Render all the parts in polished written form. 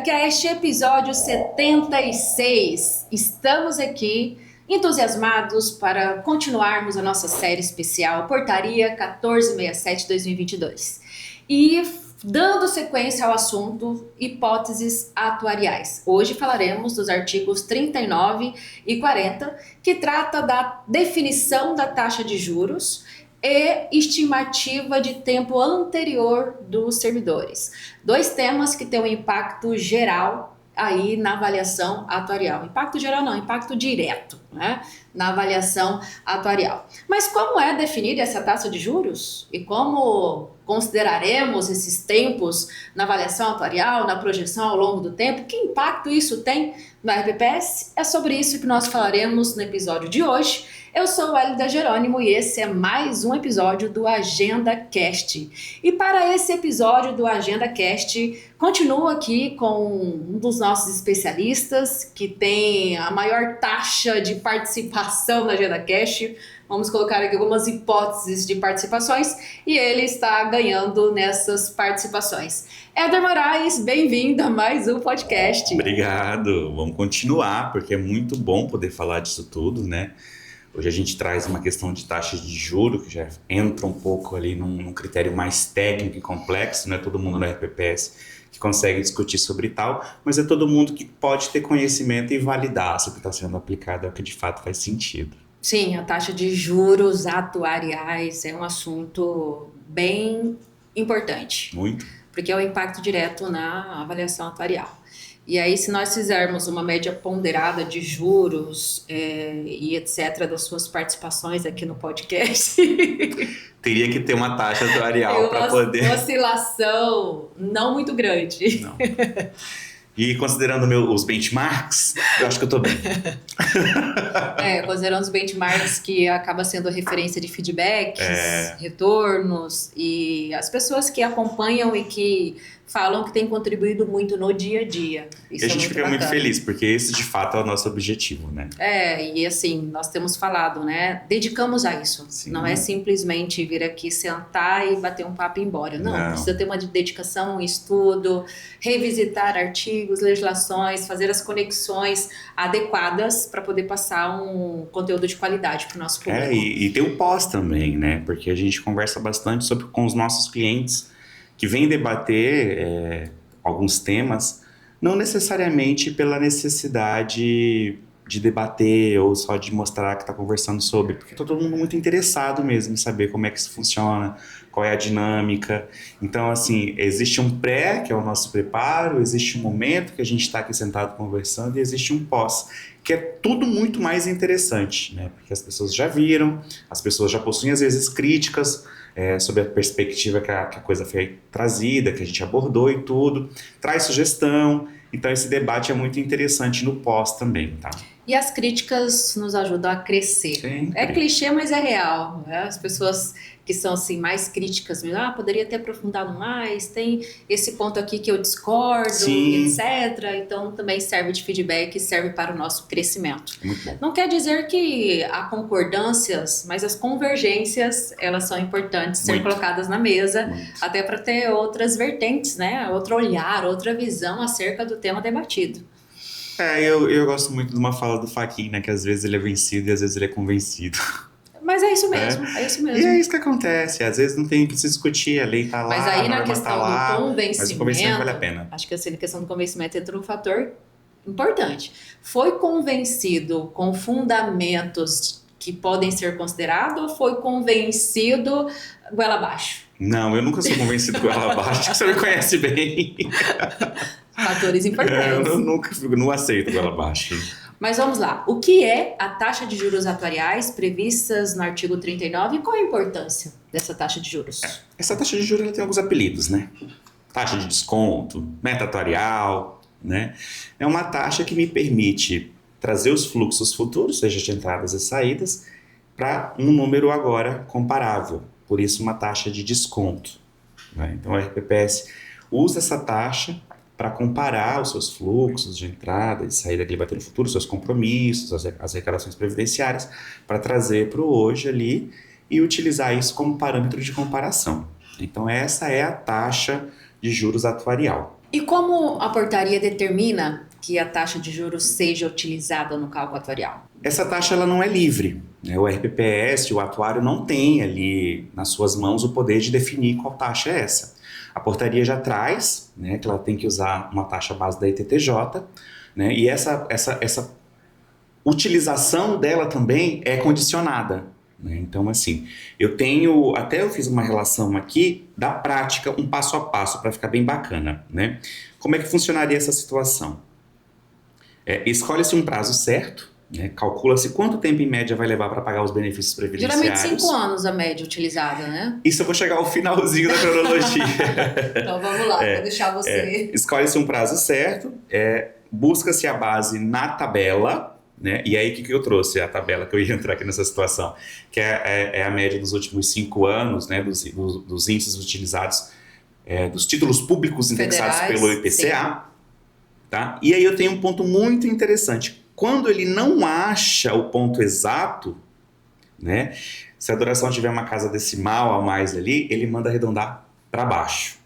AgendaCast, episódio 76. Estamos aqui entusiasmados para continuarmos a nossa série especial Portaria 1467-2022 e dando sequência ao assunto hipóteses atuariais. Hoje falaremos dos artigos 39 e 40, que trata da definição da taxa de juros e estimativa de tempo anterior dos servidores. Dois temas que têm um impacto geral aí na avaliação atuarial. Impacto geral não, impacto direto, né, na avaliação atuarial. Mas como é definida essa taxa de juros? E como consideraremos esses tempos na avaliação atuarial, na projeção ao longo do tempo? Que impacto isso tem no RPPS? É sobre isso que nós falaremos no episódio de hoje. Eu sou Elida Jerônimo e esse é mais um episódio do AgendaCast. E para esse episódio do AgendaCast, continuo aqui com um dos nossos especialistas que tem a maior taxa de participação no AgendaCast. Vamos colocar aqui algumas hipóteses de participações e ele está ganhando nessas participações. Éder Moraes, bem-vindo a mais um podcast. Obrigado, vamos continuar porque é muito bom poder falar disso tudo, né? Hoje a gente traz uma questão de taxas de juros que já entra um pouco ali num critério mais técnico e complexo, não é todo mundo no RPPS que consegue discutir sobre tal, mas é todo mundo que pode ter conhecimento e validar se o que está sendo aplicado é o que de fato faz sentido. Sim, a taxa de juros atuariais é um assunto bem importante. Muito. Porque é o impacto direto na avaliação atuarial. E aí, se nós fizermos uma média ponderada de juros e etc. das suas participações aqui no podcast... Teria que ter uma taxa atuarial para poder... Uma oscilação não muito grande. Não. E considerando os benchmarks, eu acho que eu tô bem. Considerando os benchmarks que acaba sendo referência de feedbacks, retornos e as pessoas que acompanham e que falam que tem contribuído muito no dia a dia. Isso e a gente fica bacana. muito feliz, porque esse de fato é o nosso objetivo, né? E assim, nós temos falado, né? Dedicamos a isso. Sim. Não é simplesmente vir aqui sentar e bater um papo e ir embora. Não, precisa ter uma dedicação, um estudo, revisitar artigos, legislações, fazer as conexões adequadas para poder passar um conteúdo de qualidade para o nosso público. E ter o pós também, né? Porque a gente conversa bastante com os nossos clientes que vêm debater alguns temas, não necessariamente pela necessidade de debater ou só de mostrar que está conversando sobre, porque está todo mundo muito interessado mesmo em saber como é que isso funciona, qual é a dinâmica. Então, assim, existe um pré, que é o nosso preparo, existe um momento que a gente está aqui sentado conversando e existe um pós, que é tudo muito mais interessante, né? Porque as pessoas já viram, as pessoas já possuem, às vezes, críticas sobre a perspectiva que a coisa foi trazida, que a gente abordou e tudo, traz sugestão. Então, esse debate é muito interessante no pós também, tá? E as críticas nos ajudam a crescer. Sempre. É clichê, mas é real. Né? As pessoas que são assim, mais críticas, poderia ter aprofundado mais, tem esse ponto aqui que eu discordo, Sim. etc. Então, também serve de feedback e serve para o nosso crescimento. Muito bom. Não quer dizer que há concordâncias, mas as convergências, elas são importantes ser colocadas na mesa, até para ter outras vertentes, né? Outro olhar, outra visão acerca do tema debatido. Eu gosto muito de uma fala do Fachin, né? Que às vezes ele é vencido e às vezes ele é convencido. Mas é isso mesmo, é isso mesmo. E é isso que acontece, às vezes não tem que se discutir, a lei tá lá, mas aí a na norma questão tá lá, do convencimento, mas o convencimento vale a pena. Acho que assim, na questão do convencimento entra um fator importante. Foi convencido com fundamentos que podem ser considerados ou foi convencido goela abaixo? Não, eu nunca sou convencido goela abaixo, acho que você me conhece bem. Fatores importantes. Eu não aceito goela abaixo. Mas vamos lá, o que é a taxa de juros atuariais previstas no artigo 39 e qual a importância dessa taxa de juros? Essa taxa de juros ela tem alguns apelidos, né? Taxa de desconto, meta atuarial, né? É uma taxa que me permite trazer os fluxos futuros, seja de entradas e saídas, para um número agora comparável. Por isso, uma taxa de desconto, né? Então, o RPPS usa essa taxa para comparar os seus fluxos de entrada e saída que ele vai ter no futuro, seus compromissos, as arrecadações previdenciárias, para trazer para o hoje ali e utilizar isso como parâmetro de comparação. Então, essa é a taxa de juros atuarial. E como a portaria determina que a taxa de juros seja utilizada no cálculo atuarial? Essa taxa ela não é livre, né? O RPPS, o atuário, não tem ali nas suas mãos o poder de definir qual taxa é essa. A portaria já traz, né, que ela tem que usar uma taxa base da ETTJ, né, e essa utilização dela também é condicionada, né? Então, assim, eu fiz uma relação aqui da prática, um passo a passo, para ficar bem bacana, né? Como é que funcionaria essa situação? Escolhe-se um prazo certo, né? Calcula-se quanto tempo em média vai levar para pagar os benefícios Geralmente previdenciários. 5 anos a média utilizada, né? Isso eu vou chegar ao finalzinho da cronologia. Então vamos lá, vou deixar você. Escolhe-se um prazo certo, busca-se a base na tabela, né? E aí o que eu trouxe? A tabela que eu ia entrar aqui nessa situação, que é a média dos últimos 5 anos, né? Dos índices utilizados, dos títulos públicos indexados Federais, pelo IPCA. Tá? E aí eu tenho um ponto muito interessante. Quando ele não acha o ponto exato, né? Se a duração tiver uma casa decimal a mais ali, ele manda arredondar para baixo.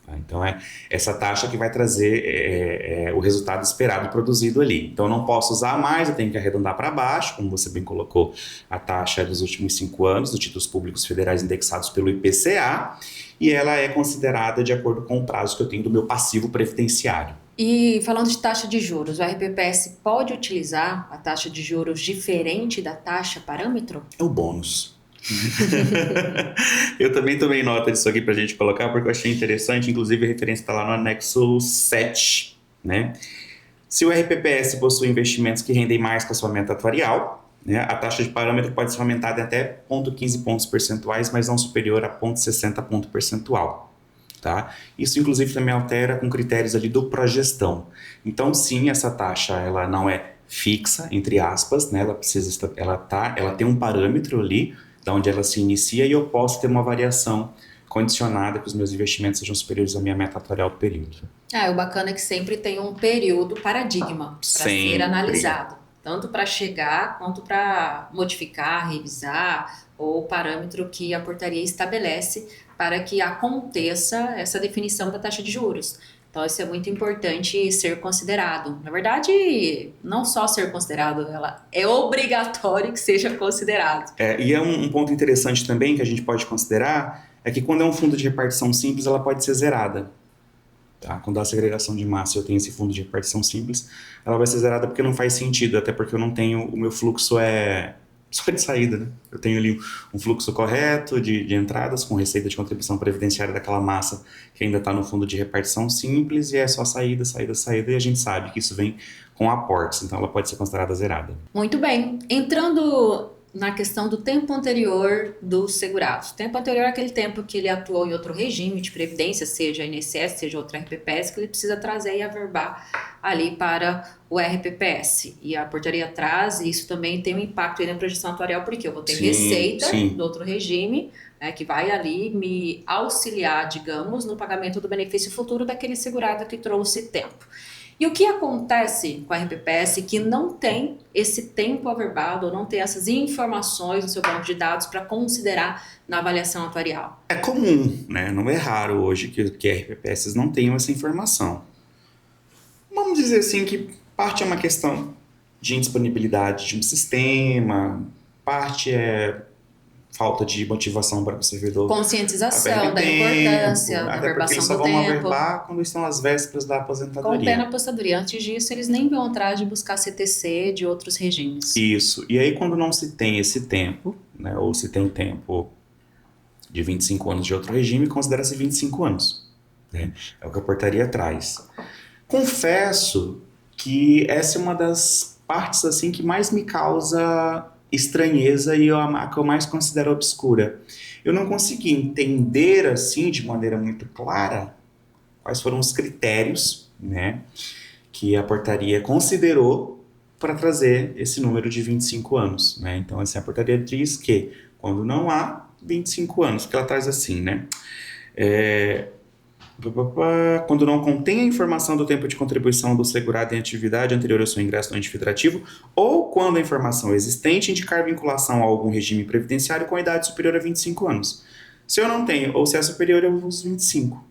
Tá? Então é essa taxa que vai trazer o resultado esperado produzido ali. Então eu não posso usar mais, eu tenho que arredondar para baixo, como você bem colocou, a taxa dos últimos 5 anos dos títulos públicos federais indexados pelo IPCA, e ela é considerada de acordo com o prazo que eu tenho do meu passivo previdenciário. E falando de taxa de juros, o RPPS pode utilizar a taxa de juros diferente da taxa parâmetro? É o bônus. Eu também tomei nota disso aqui pra gente colocar, porque eu achei interessante, inclusive a referência está lá no anexo 7, né? Se o RPPS possui investimentos que rendem mais que a sua meta atuarial, né, a taxa de parâmetro pode ser aumentada em até 0,15 pontos percentuais, mas não superior a 0,60 ponto percentual. Tá? Isso, inclusive, também altera com critérios ali do progestão. Então, sim, essa taxa ela não é fixa, entre aspas, né? Ela tem um parâmetro ali, da onde ela se inicia, e eu posso ter uma variação condicionada que os meus investimentos sejam superiores à minha meta atuarial do período. O bacana é que sempre tem um período paradigma para ser analisado, tanto para chegar quanto para modificar, revisar, ou o parâmetro que a portaria estabelece para que aconteça essa definição da taxa de juros. Então, isso é muito importante ser considerado. Na verdade, não só ser considerado, ela é obrigatório que seja considerado. E um ponto interessante também que a gente pode considerar é que quando é um fundo de repartição simples, ela pode ser zerada. Tá? Quando há segregação de massa e eu tenho esse fundo de repartição simples, ela vai ser zerada porque não faz sentido, até porque eu não tenho, o meu fluxo só de saída, né? Eu tenho ali um fluxo correto de entradas com receita de contribuição previdenciária daquela massa que ainda está no fundo de repartição simples e é só saída, saída, saída, e a gente sabe que isso vem com aportes, então ela pode ser considerada zerada. Muito bem. Entrando na questão do tempo anterior do segurado. O tempo anterior é aquele tempo que ele atuou em outro regime de previdência, seja INSS, seja outra RPPS, que ele precisa trazer e averbar ali para o RPPS. E a portaria traz, e isso também tem um impacto aí na projeção atuarial, porque eu vou ter receita do outro regime, né, que vai ali me auxiliar, digamos, no pagamento do benefício futuro daquele segurado que trouxe tempo. E o que acontece com a RPPS que não tem esse tempo averbado, ou não tem essas informações no seu banco de dados para considerar na avaliação atuarial? É comum, né? Não é raro hoje que RPPS não tenham essa informação. Vamos dizer assim que parte é uma questão de indisponibilidade de um sistema, parte é falta de motivação para que o servidor conscientização da importância da averbação do tempo. Eles só vão averbar quando estão às vésperas da aposentadoria. Com pena aposentadoria. Antes disso, eles nem vão atrás de buscar CTC de outros regimes. Isso. E aí, quando não se tem esse tempo, né, ou se tem tempo de 25 anos de outro regime, considera-se 25 anos. Né? É o que a portaria traz. Confesso que essa é uma das partes assim que mais me causa estranheza e a que eu mais considero obscura. Eu não consegui entender assim de maneira muito clara quais foram os critérios, né, que a portaria considerou para trazer esse número de 25 anos. Né? Então, assim, a portaria diz que quando não há 25 anos, que ela traz assim, né? Quando não contém a informação do tempo de contribuição do segurado em atividade anterior ao seu ingresso no ente federativo, ou quando a informação existente indicar vinculação a algum regime previdenciário com a idade superior a 25 anos. Se eu não tenho, ou se é superior aos 25.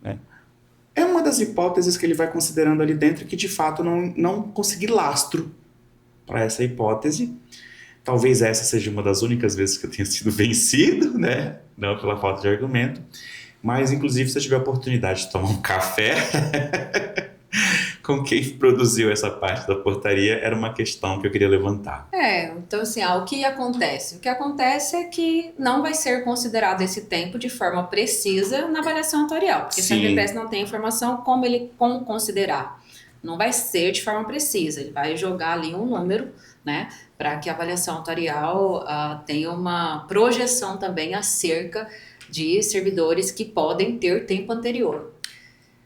Né? É uma das hipóteses que ele vai considerando ali dentro que, de fato, não consegui lastro para essa hipótese. Talvez essa seja uma das únicas vezes que eu tenha sido vencido, né? Não pela falta de argumento. Mas, inclusive, se eu tiver a oportunidade de tomar um café com quem produziu essa parte da portaria, era uma questão que eu queria levantar. Então assim, o que acontece? O que acontece é que não vai ser considerado esse tempo de forma precisa na avaliação atuarial, porque se a Sim. RPPS não tem informação, como considerar? Não vai ser de forma precisa, ele vai jogar ali um número, né, para que a avaliação atuarial tenha uma projeção também acerca de servidores que podem ter tempo anterior.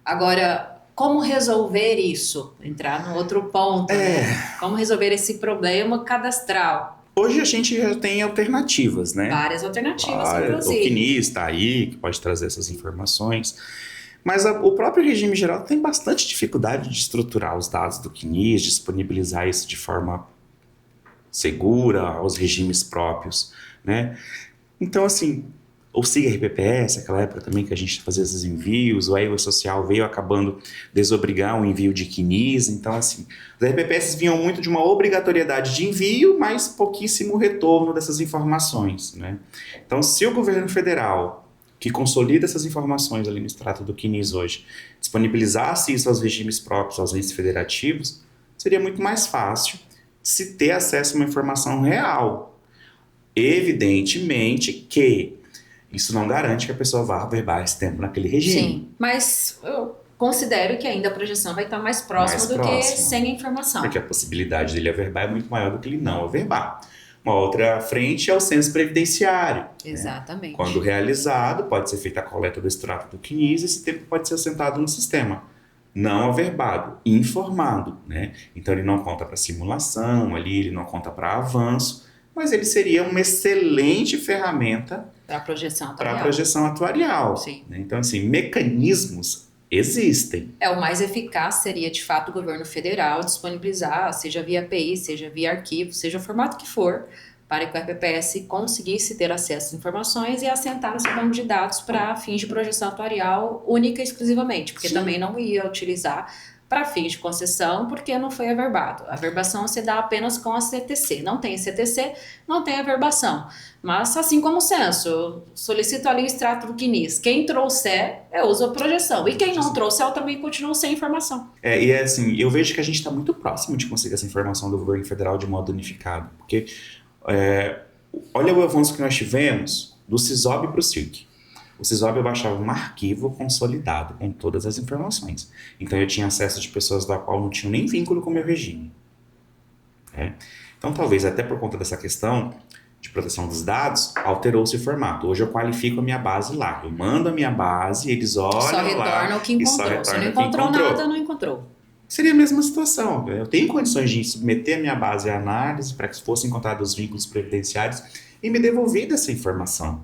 Agora, como resolver isso? Entrar no outro ponto, né? Como resolver esse problema cadastral? Hoje a gente já tem alternativas, né? Várias alternativas, O inclusive. CNIS está aí, que pode trazer essas informações. Mas o próprio regime geral tem bastante dificuldade de estruturar os dados do CNIS, disponibilizar isso de forma segura aos regimes próprios, né? Então, assim, o SIGA RPPS, aquela época também que a gente fazia esses envios, o EIA Social veio acabando desobrigar o envio de CNIS. Então, assim, os RPPS vinham muito de uma obrigatoriedade de envio, mas pouquíssimo retorno dessas informações, né? Então, se o governo federal, que consolida essas informações ali no extrato do CNIS hoje, disponibilizasse isso aos regimes próprios, aos entes federativos, seria muito mais fácil se ter acesso a uma informação real. Evidentemente que isso não garante que a pessoa vá averbar esse tempo naquele regime. Sim, mas eu considero que ainda a projeção vai estar mais próxima que sem informação. Porque a possibilidade dele averbar é muito maior do que ele não averbar. Uma outra frente é o censo previdenciário. Exatamente. Né? Quando realizado, pode ser feita a coleta do extrato do CNIS e esse tempo pode ser assentado no sistema. Não averbado, informado. Né? Então ele não conta para simulação, ali ele não conta para avanço, mas ele seria uma excelente ferramenta para a projeção atuarial. Sim. Né? Então, assim, mecanismos existem. O mais eficaz seria, de fato, o governo federal disponibilizar, seja via API, seja via arquivo, seja o formato que for, para que o RPPS conseguisse ter acesso às informações e assentar no seu banco de dados para fins de projeção atuarial única e exclusivamente, porque também não ia utilizar para fins de concessão, porque não foi averbado. A averbação se dá apenas com a CTC. Não tem CTC, não tem averbação. Mas, assim como o censo, eu solicito ali o extrato do CNIS. Quem trouxer, eu uso a projeção. E quem não trouxer, eu também continuo sem informação. E assim, eu vejo que a gente está muito próximo de conseguir essa informação do governo federal de modo unificado. Porque, olha o avanço que nós tivemos do CISOB para o CIRC. O CISOB eu baixava um arquivo consolidado com todas as informações. Então eu tinha acesso de pessoas da qual não tinham nem vínculo com o meu regime. Então talvez até por conta dessa questão de proteção dos dados, alterou-se o formato. Hoje eu qualifico a minha base lá. Eu mando a minha base, eles olham só retorna o que encontrou. Se não encontrou nada, não encontrou. Seria a mesma situação. Eu tenho condições de submeter a minha base à análise para que fossem encontrados os vínculos previdenciários e me devolver essa informação.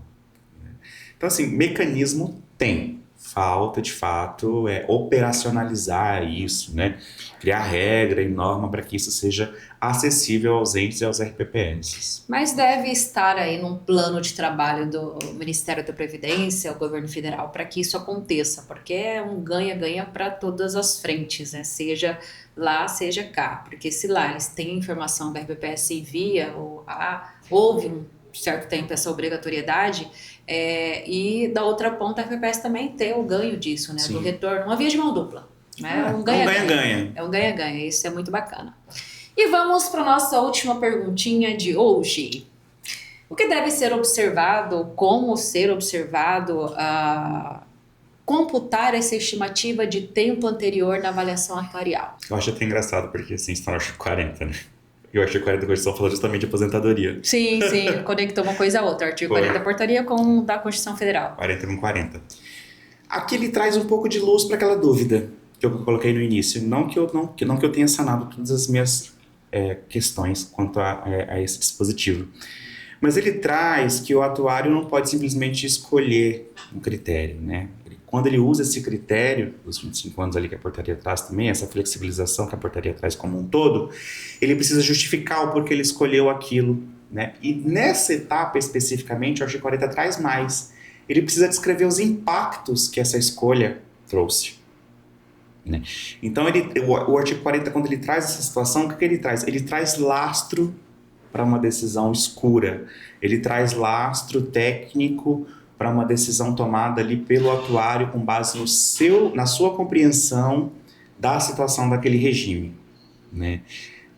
Então, assim, mecanismo tem. Falta, de fato, operacionalizar isso, né? Criar regra e norma para que isso seja acessível aos entes e aos RPPS. Mas deve estar aí num plano de trabalho do Ministério da Previdência, o governo federal, para que isso aconteça, porque é um ganha-ganha para todas as frentes, né? Seja lá, seja cá. Porque se lá eles têm informação da RPPS e envia, houve um certo tempo essa obrigatoriedade, e da outra ponta a RPPS também ter o ganho disso, né? Do retorno, uma via de mão dupla. Né? Um ganha-ganha. É um ganha-ganha, isso é muito bacana. E vamos para a nossa última perguntinha de hoje. O que deve ser observado, como ser observado, computar essa estimativa de tempo anterior na avaliação atuarial? Eu acho até engraçado, porque assim, está no artigo 40, né? E o artigo 40 da Constituição fala justamente de aposentadoria. Sim, conectou uma coisa a outra. Artigo 40 da portaria com da Constituição Federal. 40 com 40. Aqui ele traz um pouco de luz para aquela dúvida que eu coloquei no início. Não que eu tenha sanado todas as minhas questões quanto a esse dispositivo. Mas ele traz que o atuário não pode simplesmente escolher um critério, né? Quando ele usa esse critério, dos 25 anos ali que a portaria traz também, essa flexibilização que a portaria traz como um todo, ele precisa justificar o porquê ele escolheu aquilo, né? E nessa etapa especificamente, o artigo 40 traz mais. Ele precisa descrever os impactos que essa escolha trouxe. né? Então, o artigo 40, quando ele traz essa situação, o que ele traz? Ele traz lastro para uma decisão escura. Ele traz lastro técnico para uma decisão tomada ali pelo atuário com base na sua compreensão da situação daquele regime, né?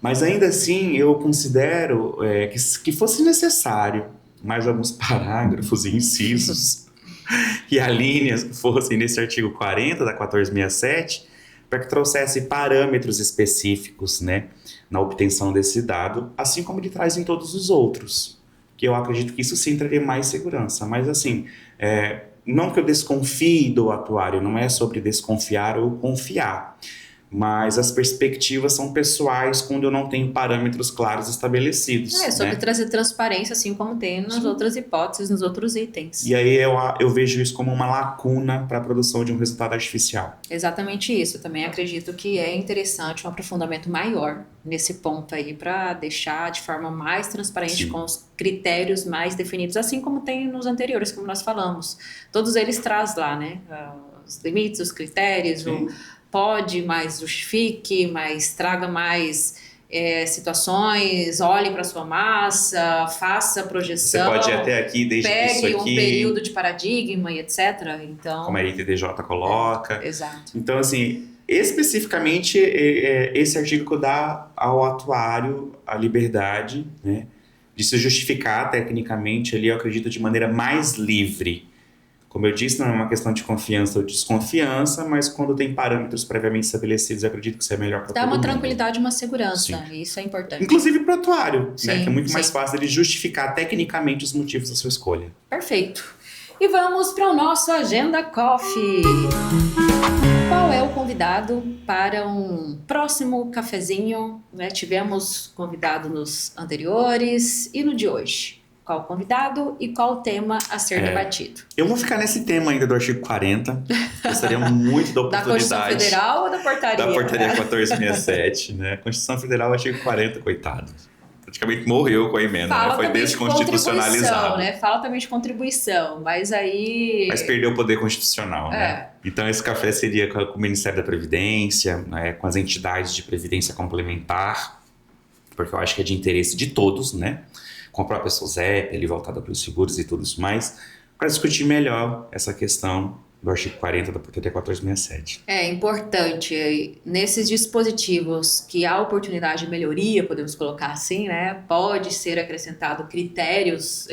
Mas ainda assim, eu considero que fosse necessário mais alguns parágrafos e incisos e alíneas que fossem nesse artigo 40 da 1467, para que trouxesse parâmetros específicos, né, na obtenção desse dado, assim como ele traz em todos os outros, que eu acredito que isso sim traria mais segurança. Mas assim, não que eu desconfie do atuário, não é sobre desconfiar ou confiar, mas as perspectivas são pessoais quando eu não tenho parâmetros claros estabelecidos. É sobre né? trazer transparência, assim como tem nas outras hipóteses, nos outros itens. E aí eu vejo isso como uma lacuna para a produção de um resultado artificial. Exatamente isso. Também acredito que é interessante um aprofundamento maior nesse ponto aí, para deixar de forma mais transparente, Sim. com os critérios mais definidos, assim como tem nos anteriores, como nós falamos. Todos eles traz lá, né? Os limites, os critérios, Sim. pode, mais justifique, mais traga mais situações, olhe para sua massa, faça projeção. Você pode ir até aqui, desde pegue isso aqui, um período de paradigma e etc. Então, como a ITDJ coloca. Exato. Então, assim, especificamente, esse artigo dá ao atuário a liberdade, né, de se justificar tecnicamente ali, eu acredito, de maneira mais livre. Como eu disse, não é uma questão de confiança ou desconfiança, mas quando tem parâmetros previamente estabelecidos, eu acredito que isso é melhor para todo mundo. Dá uma tranquilidade, uma segurança, Sim. isso é importante. Inclusive para o atuário, Sim, né, que é muito mais sim. fácil ele justificar tecnicamente os motivos da sua escolha. Perfeito. E vamos para o nosso Agenda Coffee. Qual é o convidado para um próximo cafezinho? Né? Tivemos convidado nos anteriores e no de hoje. Qual o convidado e qual o tema a ser debatido? Eu vou ficar nesse tema ainda do artigo 40. Gostaria muito da Da Constituição oportunidade. Federal ou da portaria? Da portaria 1467, né? Constituição Federal, artigo 40, coitado. Praticamente morreu com a emenda, Fala né? Foi também de desconstitucionalizado. contribuição, né? Fala também de contribuição, mas aí... Mas perdeu o poder constitucional, né? Então esse café seria com o Ministério da Previdência, né? Com as entidades de previdência complementar, porque eu acho que é de interesse de todos, né? Com a própria SUSEP, ali voltada para os seguros e tudo isso mais, para discutir melhor essa questão do artigo 40 da portaria 1467. É importante, nesses dispositivos que há oportunidade de melhoria, podemos colocar assim, né? Pode ser acrescentado critérios,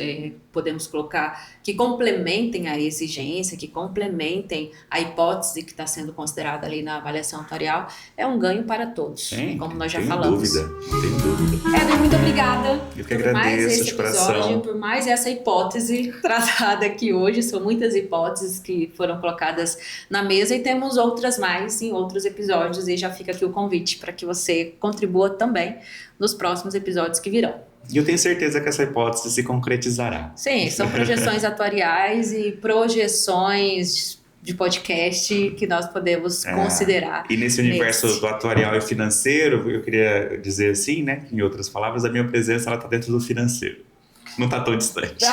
podemos colocar, que complementem a exigência, que complementem a hipótese que está sendo considerada ali na avaliação atuarial, é um ganho para todos, Sim, como nós já não falamos. tenho dúvida. Éder, muito obrigada. Eu que por mais agradeço esse de episódio, coração. por mais essa hipótese tratada aqui hoje. São muitas hipóteses que foram colocadas na mesa e temos outras mais em outros episódios, e já fica aqui o convite para que você contribua também nos próximos episódios que virão. E eu tenho certeza que essa hipótese se concretizará. Sim, são projeções atuariais e projeções de podcast que nós podemos considerar. E nesse universo do atuarial e financeiro, eu queria dizer assim, né, em outras palavras, a minha presença ela está dentro do financeiro. Não está tão distante.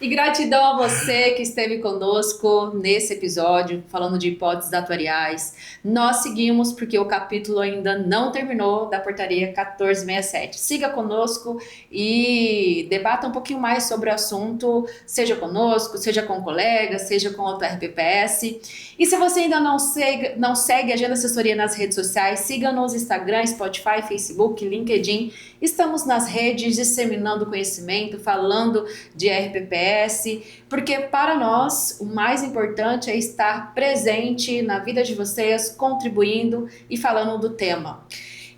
E gratidão a você que esteve conosco nesse episódio, falando de hipóteses atuariais. Nós seguimos porque o capítulo ainda não terminou da portaria 1467. Siga conosco e debata um pouquinho mais sobre o assunto, seja conosco, seja com colegas, seja com outro RPPS. E se você ainda não segue a Agenda Assessoria nas redes sociais, siga-nos no Instagram, Spotify, Facebook, LinkedIn. Estamos nas redes disseminando conhecimento, falando de RPPS, porque para nós o mais importante é estar presente na vida de vocês, contribuindo e falando do tema.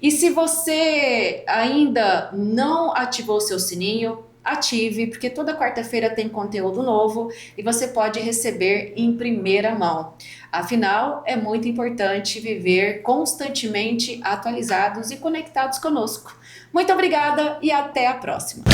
E se você ainda não ativou o seu sininho, ative, porque toda quarta-feira tem conteúdo novo e você pode receber em primeira mão. Afinal, é muito importante viver constantemente atualizados e conectados conosco. Muito obrigada e até a próxima!